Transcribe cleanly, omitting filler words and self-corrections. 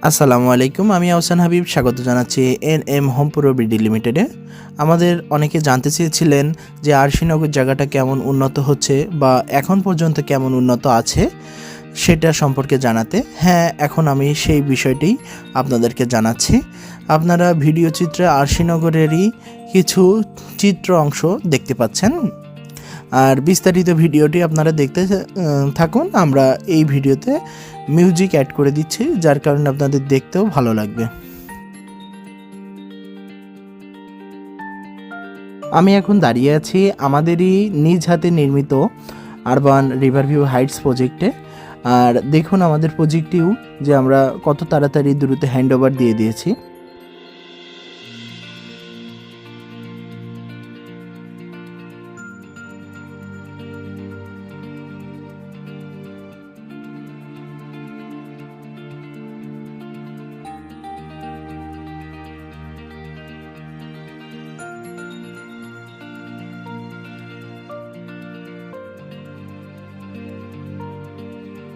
আসসালামু আলাইকুম, আমি আহসান হাবিব স্বাগত জানাচ্ছি এনএম হোম প্রো বিডি লিমিটেডে। আমাদের অনেকে জানতে চেয়েছিলেন যে আরশিনগর জায়গাটা কেমন উন্নত হচ্ছে বা এখন পর্যন্ত কেমন উন্নত আছে সেটা সম্পর্কে জানাতে। হ্যাঁ, এখন আমি সেই বিষয়টি আপনাদেরকে জানাচ্ছি। আপনারা ভিডিও চিত্রে আরশিনগরেরই কিছু চিত্র অংশ দেখতে পাচ্ছেন, আর বিস্তারিত ভিডিওটি আপনারা দেখতে থাকুন। আমরা এই ভিডিওতে মিউজিক অ্যাড করে দিচ্ছি, যার কারণে আপনাদের দেখতেও ভালো লাগবে। আমি এখন দাঁড়িয়ে আছি আমাদেরই নিজ হাতে নির্মিত আরবান রিভারভিউ হাইটস প্রজেক্টে। আর দেখুন আমাদের প্রজেক্টটিও যে আমরা কত তাড়াতাড়ি দ্রুত হ্যান্ডওভার দিয়ে দিয়েছি।